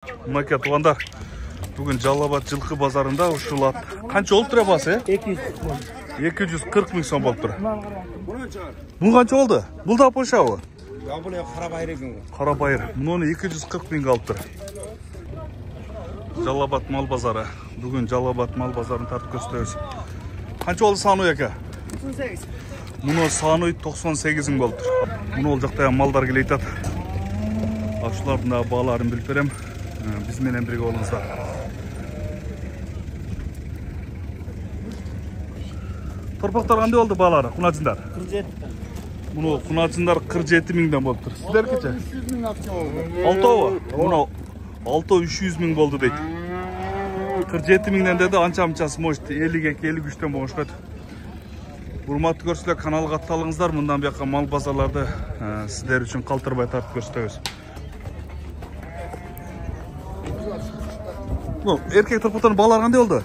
Мынакей туғандар, бүгін Жалал-Абад жылқы базарында ушул ат канча болуп тур басы? 240 миң сом болуп тур. Бул канча болду? Бул да пошабы? Бул кара байыр экен. Кара байыр. Муну 240 миңге алып тур. Жалал-Абад мал базары. Бүгін Жалал-Абад мал базарын тартып көрсөтөбүз. Канча болду саны эке? 98. Муну саны 98 миң болуп тур. Муну ол жакта малдар келет атат. Ашулардын да бааларын билип берем. Биз менен бирге болуңуздар. Торпактар кандай болду баалары? Куначындар? 47. Муну куначындар 47 миңден болуп тур. Сиздеркичи? 300 миң акча болду. Алтоо? Муну алтоо 300 миң болду дейт. 47 миңден деди, анча-мынчасы может 52-53тен болушкат. Урматтуу көрүүчүлөр, каналга катталыңыздар. Мындан бияка мал базарларды сиздер үчүн калтырбай тартып көрсөтөбүз. Эркек торпоктор баалары кандай болду?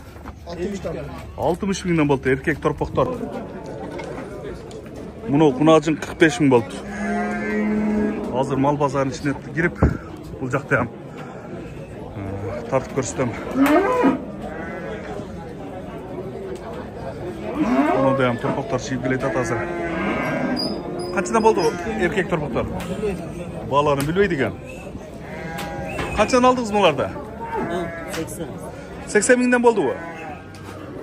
60 миңден болду эркек торпоктор. Муну кунажын 45 миң болду. Азыр мал базарынын ичине кирип, бул жакта ham тартып көрсөтөм. Муну да ham торпоктор чийип келет азыр. Канчадан болду эркек торпоктор? Бааларын билбейт экен. Канчадан алдыңыз муларды? 80. 80 миңден болдубу?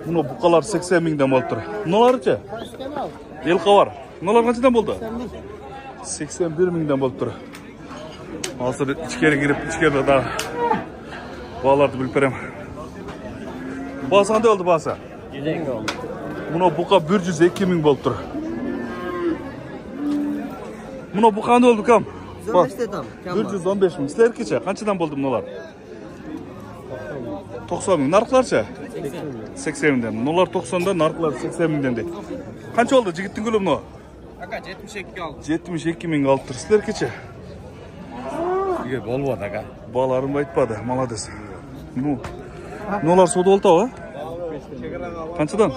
Муну букалар 80 миңден болуп тур. Муналарчы? Элка бар. Муналар канчадан болду? 81 миңден болуп тур. Азыр ичкери кирип, ичкерде да бааларды билип берем. Баасы кандай болду баасы? 102 болду. Муну бука 102 миң болуп тур. Муну бука кандай болду кам? 115 миң. Силеркичи канчадан болду муналар? 90 миң. Наркыларчы? 80 миңден. Муналар 90-да, наркылар 80 миңден дейт. Канча болду жигиттин көлү муну? Ака 72 алды. 72 миң алып тур. Силеркичи? Бизге болбоду ака. Бааларым айтпады, молодец. Ну, муналар соода болтабы? Канчадан?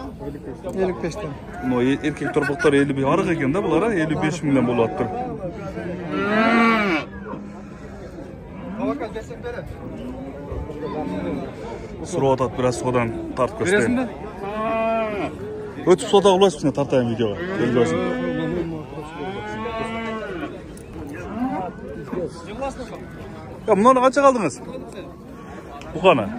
55тен. Ну, эркек торпоктор 50 арык экен да булар, 55 миңден болуп атыптыр. Сурап атат, бираз соодан тартып көрсөтөйүн. Өтүп соода кылбайсызбы, тартайын видеого. Келбесин. Ya bunları kaça kaldınız? Bu kanı.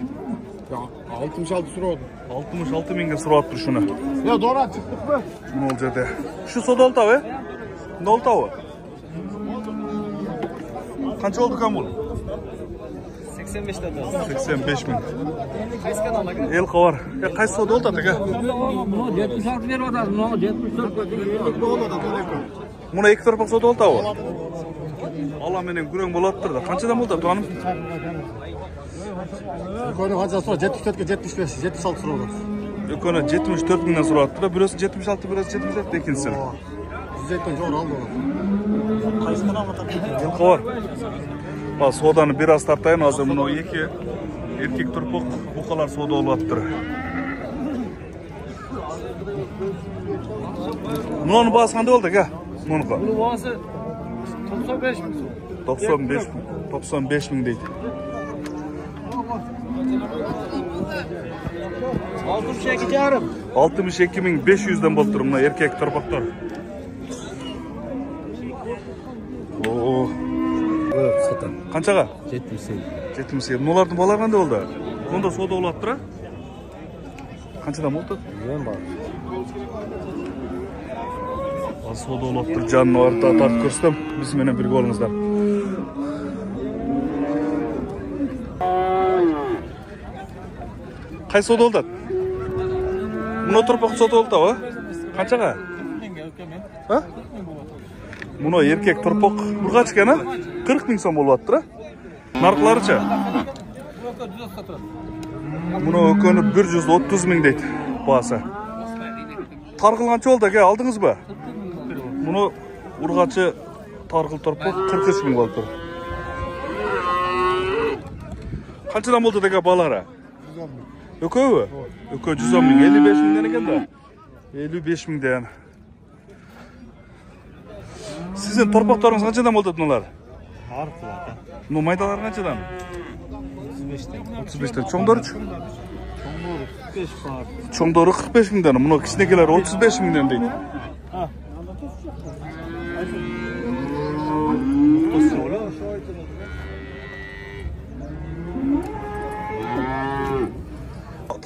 Ya 66 сурап. 66 миңге сурап тур шуну. Ya doğru çıktık mı? Şunu olacaktı. Şu soda oldu abi. Ne oldu abi? Kaç oldu kan bu? 85 dedi. 85 ming. Qaysi kanalga? El var. Ya kaç soda oldu artık ha? Bunu 76 verip atasiz. Bunu 74 oldu da böyle. Buna iki torpak soda oldu abi. Allah menen güreң bolot turdu. Kançadan boldu tuğanım? Yukarı kaça sonra 74'e 75, 76 сурап. Ökönü 74 mingden surap turdu. Birisi 76, birisi 74 ikincisi. 100'den жоғары алды ол. Qaysi kanalga tartып? El var. Bak sodanı biraz tartayın azı. Bunu iki erkek turpok bukalar soda olup tur. Bunun bağısı kanda oldu ki? Bunun bağısı 95 ming. 95 ming deydi. 62 jarım. 62 ming 500'den boluptur muna erkek torpaklar. Oo. Evet, satan. Kançaga? 78. 78. Munolardın balары kanda oldu? Onda soda olup tura? Kançadan boldu? Ben var. Az soda olup tur. Canını var da tartып көрсөтөм. Биз менен бирге болуңуздар. Кай сода болду? Муну торпок сода болду, канчага? Ha? Муну эркек торпок бургач экен, 40 миң сом болуп атыптыр. Наркыларычы? Муну өкөнү 130 миң дейт баасы. Таркылганчы болду эке, алдыңызбы? Муну ургачы таркыл торпок 43 миң болуптур. Канчадан болду эке баалары? 110 миң. Ökövü? Ökö 110 ming, 55 mingden eken da. 55 mingden. Sizin torpaklarınız kançadan boldu bunlar? Arıqlar. Bu maydalar kançadan? 35'ten. 35'ten. Çoңдорчу? Çoğunluğu 45 var. Çoңдору 45 миңден, мына кичинекелер 35 миңден дейт. Ha.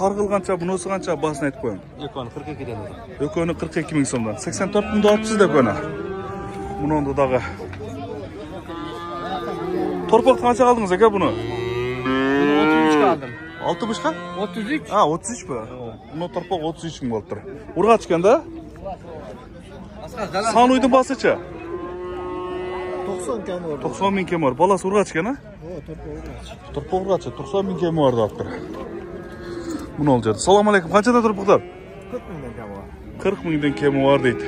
Таргыл канча, мунусу канча басын айтып коеюн. Ekonu 42'den oldu. Экөөнү 42 миң сомдон. 84 миңди алыпсыз да экөөнү. Мунунду дагы. Торпакты канча алдыңыз эке буну? Bunu 33'e aldım. 60ка? 33. 33 бу. Муну торпак 33 миң болуптур. Ургач экен да? Сан уйдун басычы? 90 km oldu. 90 миң кеми бар. Баласы ургач экен, а? Torpa uğraç. Торпак ургачы 90 миң кеми бар дептир. Муну ал жерде. Салам алейкум. Канчада торпактар? 40 minden km var. 40 миңден кеми бар дейт.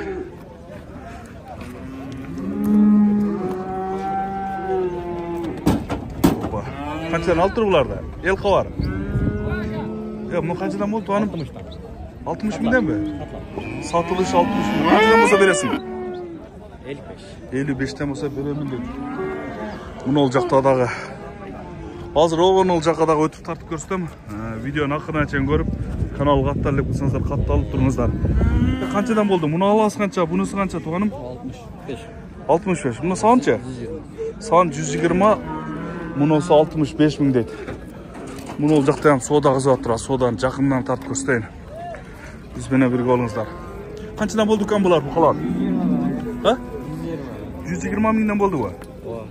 Опа. Канчадан алып тур буларда? Элка бар. Муну канчадан болду туганым? 60 миңден бе? Сатылыш 60 миң. Канчадан болсо бересиң? 55. 55'ten болсо беремин дейт. Муну ол жакта дагы. Азыр ол жакка дагы өтүп тартып көрсөтөм. Видеону акырына чейин көрүп, каналга катталып кылсаңыздар, катталып туруңуздар. Канчадан болду? Муну аласыз канча, бунусу канча туганым? 65. 65. Муну санчы? 120. Сан 120, мунусу 65 миң дейт. Муну ол жакта ham соода кызып атыр. Соодан жакындан тартып көрсөтөйүн. Биз менен бирге болуңуздар. Канчадан болду экен булар букалар? 120 миңден болдубу?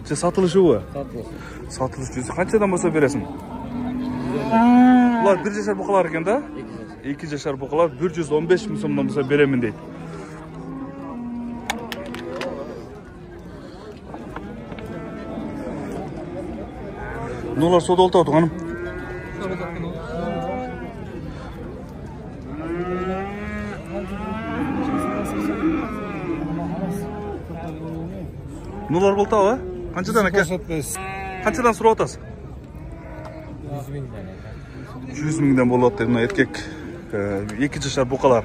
Же сатылышыбы? Satılış cüzü. Kançadan bolsa beresin? Bular 1 yaşar bukalar eken da? 2 yaşar bukalar 115 ming so'mdan bolsa beremin deydi. Nolar soda olta otuğanım? Nolar bolta o? Kançadan eken? Kançadan sura otası? 100 mingden bolup atты. Erkek 2 yaşar bukalar.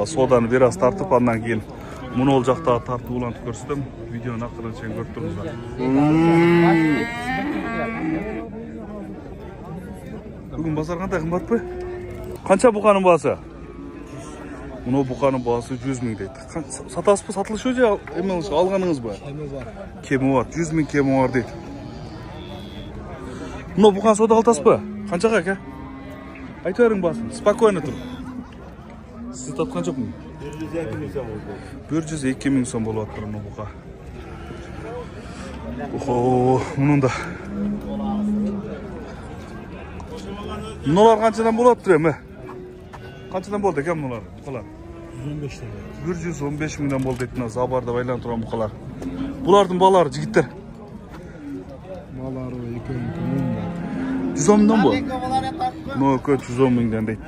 Sodanı biraz tartıp andan keyin munu ol jakta tartып улантып көрсөтөм. Видеону акырына чейин көрүп туруңуздар. Бүгүн базар кандай кымбатпы? Канча буканын баасы? Мына буканын баасы 100 миң дейт. Сатасызбы, сатылышы же эме алганыңызбы? Kemi var. Кеми бар, 100 миң кеми бар дейт. Мына букан сода алтасызбы? Канчага аке? Айтып бериң баасын. Спокойно тур. Сиз тапкан жокмун? 102 миң сом болуп атыр мына бука. Охо, мунун да. Муналар канчадан болуп атыр эми? Канчадан болду экен муналар? Букалар 115 миңден болду дейт мына Забарда байланып турган букалар. Булардын балары жигиттер. Malları ekönü tamam mı? 110 миңден бу? Ну, көт 110 миңден дейт.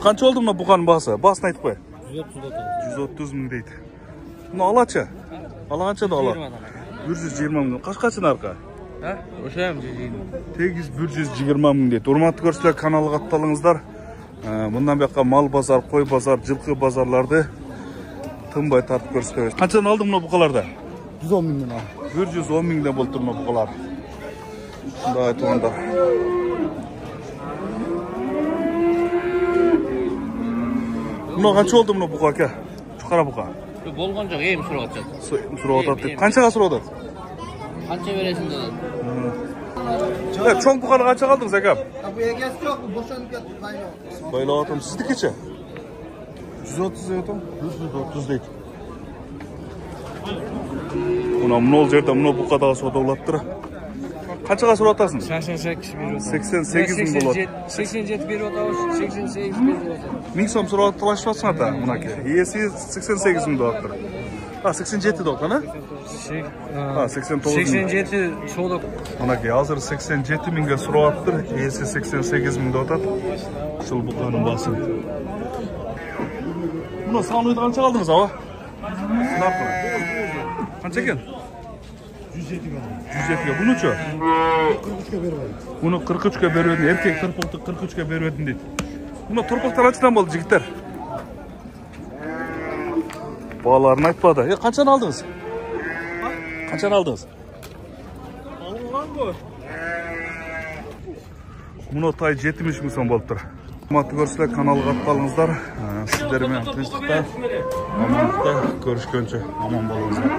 Канча болду мына буканын баасы? Баасын айтып кой. 130 миң дейт. Мына алачы? Ала канчада ала? 120 миң. Качкачын арка? Oşayım 120. Тегиз 120 миң дейт. Урматтуу көрүүчүлөр, каналга катталыңыздар. Мындан бияка мал базар, кой базар, жылкы базарларды тынбай тартып көрсөтөбүз. Канчадан алдың мына букаларды? 110 minden al. 110 миңден болуптур мына букалар. Ушундай айтылгандар. Мына канча болду мына бука аке? Чукара бука. Bolgan жоқ, ем сұрап жатыр. Сурап атат дейт. Канчага сурап атат? Қанша бересің деді? Чоң буканы канча калдыңыз аке? Bu egesi yok mu? Boşanıp yattı kaynağı. Байлап атам. Сиздикичи? 130 atım. 130 дейт. Мына ол жерде мына бука дагы соода болуптур. Канчага сурап атасың? 88 беріп 88 миң болот. 87 беріп отабыз, 88 беріп отабыз. 1000 сом сурап талашып атсың ата, мынаки. Иеси 88 миң деп атыр. 87 деп атқан, а? 89 миң. 87 сода. Мынаки, азыр 87 миңге сурап атыр, иеси 88 миң деп атат. Ушул буканын баасы. Мына саунуйду канча калдыңыз, аба? Наркы. Канча экен? 107 ге. Бунучу? 43 беріп едім. Буну 43 беріп едім. Эркек торпокту 43 беріп едім дейт. Мына торпоктар канчадан болду жигиттер? Бааларын айтпады. Канчаны алдыңыз? Qancha aldingiz? Alıngan bu. Muno tay 70 ming so'm bo'lib tur. Hurmatli ko'ruvchilar, kanalga qatnashingizlar. Sizlar bilan tinchlikda, omonlikda ko'rishguncha omon bo'lingizlar.